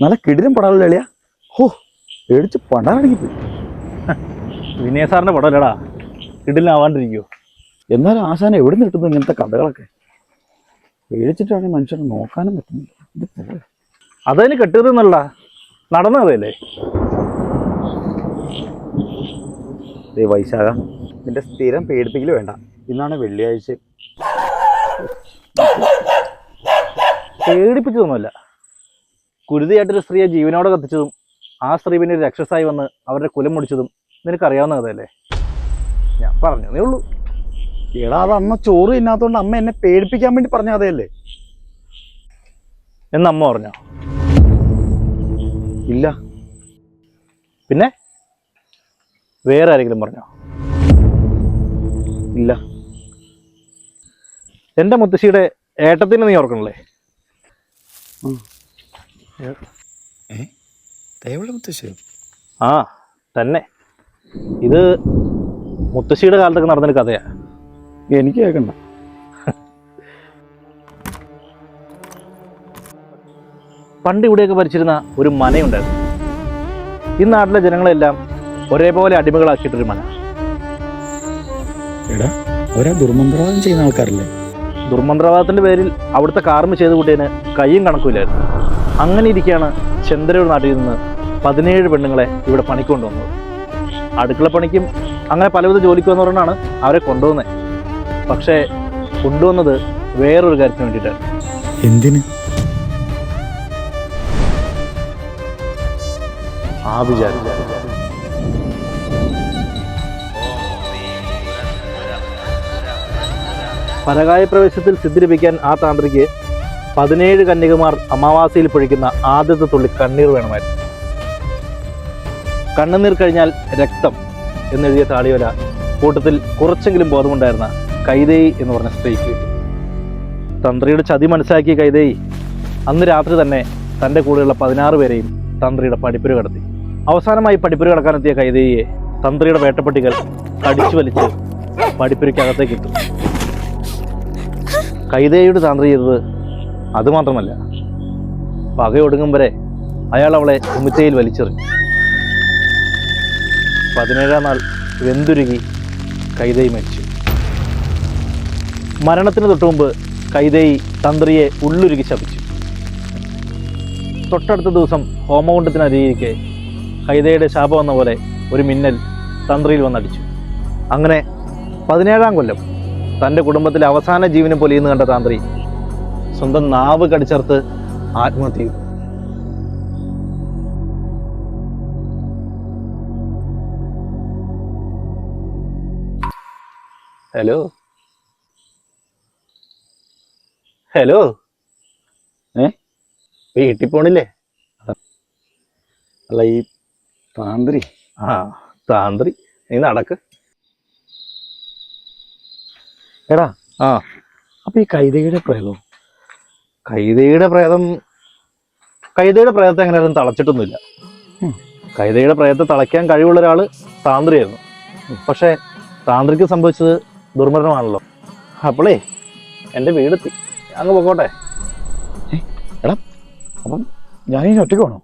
നല്ല കിടിലും പടമല്ലേ അളിയാ? ഹോ, പേടിച്ച് പണ്ടാറടങ്ങിപ്പോയി. വിനയ സാറിന്റെ പടമല്ലടാ, കിടിലാവാണ്ടിരിക്കുവോ? എന്നാലും ആശാനം എവിടെ നിന്ന് കിട്ടുന്നു ഇങ്ങനത്തെ കഥകളൊക്കെ? പേടിച്ചിട്ടാണെങ്കിൽ മനുഷ്യനെ നോക്കാനും പറ്റുന്നില്ല. ഇത് പോലെ അതതിന് കെട്ടുന്നല്ല, നടന്ന കഥയല്ലേ? വൈശാഖ, നിന്റെ സ്ഥിരം പേടിപ്പിക്കൽ വേണ്ട. ഇന്നാണ് വെള്ളിയാഴ്ച. പേടിപ്പിച്ചതൊന്നുമല്ല. കുരുതിയായിട്ടൊരു സ്ത്രീയെ ജീവനോടെ കത്തിച്ചതും ആ സ്ത്രീ പിന്നെ ഒരു രക്ഷസായി വന്ന് അവരുടെ കുലം മുടിച്ചതും നിനക്കറിയാവുന്ന കഥയല്ലേ? ഞാൻ പറഞ്ഞതേ ഉള്ളൂ. എടാ, അത് അമ്മ ചോറ് തിന്നാത്തോണ്ട് അമ്മ എന്നെ പേടിപ്പിക്കാൻ വേണ്ടി പറഞ്ഞ കഥയല്ലേ? എന്ന് അമ്മ പറഞ്ഞോ? ഇല്ല. പിന്നെ വേറെ ആരെങ്കിലും പറഞ്ഞോ? ഇല്ല. എൻ്റെ മുത്തശ്ശിയുടെ ഏട്ടത്തിന് നീ ഓർക്കണല്ലേ? ആ തന്നെ. ഇത് മുത്തശ്ശിയുടെ കാലത്തൊക്കെ നടന്നൊരു കഥയാ. എനിക്ക് കേൾക്കണ്ട. പണ്ട് ഇവിടെയൊക്കെ ഭരിച്ചിരുന്ന ഒരു മനയുണ്ടായിരുന്നു. ഈ നാട്ടിലെ ജനങ്ങളെല്ലാം ഒരേപോലെ അടിമകളാക്കിയിട്ടൊരു മന. എടാ, അവരാ ദുർമന്ത്രവാദം ചെയ്യുന്ന ആൾക്കാരല്ലേ? ദുർമന്ത്രവാദത്തിന്റെ പേരിൽ അവിടുത്തെ കാർമ്മ ചെയ്ത് കൂട്ടിയതിന് കയ്യും കണക്കുമില്ലായിരുന്നു. അങ്ങനെ ഇരിക്കുകയാണ് ചന്ദ്രൂർ നാട്ടിൽ നിന്ന് 17 പെണ്ണുങ്ങളെ ഇവിടെ പണിക്ക് കൊണ്ടുവന്നത്. അടുക്കള പണിക്കും അങ്ങനെ പലവിധ ജോലിക്ക് വന്നവരാണ് അവരെ കൊണ്ടുവന്നത്. പക്ഷേ കൊണ്ടുവന്നത് വേറൊരു കാര്യത്തിന് വേണ്ടിയിട്ടാണ്. എന്തിന്? ആ വിചാരം. പരകായ പ്രവേശത്തിൽ സിദ്ധിലഭിക്കാൻ ആ താന്ത്രിക്ക് 17 കന്യകമാർ അമാവാസിയിൽ പൊഴിക്കുന്ന ആദ്യത്തെ തുള്ളി കണ്ണീർ വേണമായിരുന്നു. കണ്ണുനീർ കഴിഞ്ഞാൽ രക്തം എന്നെഴുതിയ താളിയോല കൂട്ടത്തിൽ കുറച്ചെങ്കിലും ബോധമുണ്ടായിരുന്ന കൈതേയി എന്ന് പറഞ്ഞ സ്ത്രീക്ക് കിട്ടി. തന്ത്രിയുടെ ചതി മനസ്സിലാക്കിയ കൈതേയി അന്ന് രാത്രി തന്നെ തൻ്റെ കൂടെയുള്ള 16 പേരെയും തന്ത്രിയുടെ പഠിപ്പുര കടത്തി. അവസാനമായി പഠിപ്പുര കടക്കാനെത്തിയ കൈതേയിയെ തന്ത്രിയുടെ വേട്ടപ്പട്ടികൾ കടിച്ചു വലിച്ച് പഠിപ്പുരയ്ക്കകത്തേക്ക് ഇട്ടു. കൈതേയിയുടെ താന്ത്രി ചെയ്തത് അതുമാത്രമല്ല, പകയൊടുങ്ങും വരെ അയാൾ അവളെ ഉമിച്ചയിൽ വലിച്ചെറിഞ്ഞു. 17-ാം നാൾ വെന്തുരുകി കൈതേയി മരിച്ചു. മരണത്തിന് തൊട്ടുമുമ്പ് കൈതേയി തന്ത്രിയെ ഉള്ളുരുകി ശപിച്ചു. തൊട്ടടുത്ത ദിവസം ഹോമകുണ്ടത്തിനരികെ കൈതയുടെ ശാപം വന്ന പോലെ ഒരു മിന്നൽ തന്ത്രിയിൽ വന്നടിച്ചു. അങ്ങനെ 17-ാം കൊല്ലം തൻ്റെ കുടുംബത്തിലെ അവസാന ജീവനും പൊലിയെന്ന് കണ്ട താന്ത്രി സ്വന്തം നാവ് കടിച്ചേർത്ത് ആത്മഹത്യ ചെയ്തു. ഹലോ ഹലോ, വീട്ടിൽ പോണില്ലേ? അല്ല, ഈ താന്ത്രി. താന്ത്രി നീ നടക്ക്. എടാ, അപ്പൊ ഈ കൈതയുടെ പ്രേതം? കൈതയുടെ പ്രേതത്തെ എങ്ങനെയാലും തളച്ചിട്ടൊന്നുമില്ല. കൈതയുടെ പ്രേതത്തെ തളയ്ക്കാൻ കഴിവുള്ള ഒരാള് താന്ത്രിയായിരുന്നു. പക്ഷെ താന്ത്രിക്ക് സംഭവിച്ചത് ദുർമരണമാണല്ലോ. അപ്പോളേ എൻ്റെ വീടെത്തി, അങ്ങ് പൊക്കോട്ടെ. എടാ, അപ്പം ഞാനീ ഒറ്റയ്ക്ക് വേണോ?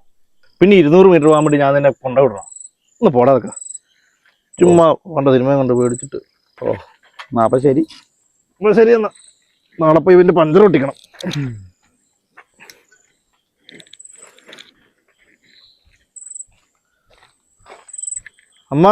പിന്നെ 200 മീറ്റർ പോകാൻ വേണ്ടി ഞാൻ നിന്നെ കൊണ്ടുവിടണം. ഒന്ന് പോടാതൊക്കെ. ചുമ്മാ കണ്ട സിനിമ കണ്ട് പേടിച്ചിട്ട്. അപ്പം ശരി. ശരി എന്നാ, നാളെ പോയി ഇവന്റെ പഞ്ചർ ഒട്ടിക്കണം. അമ്മ,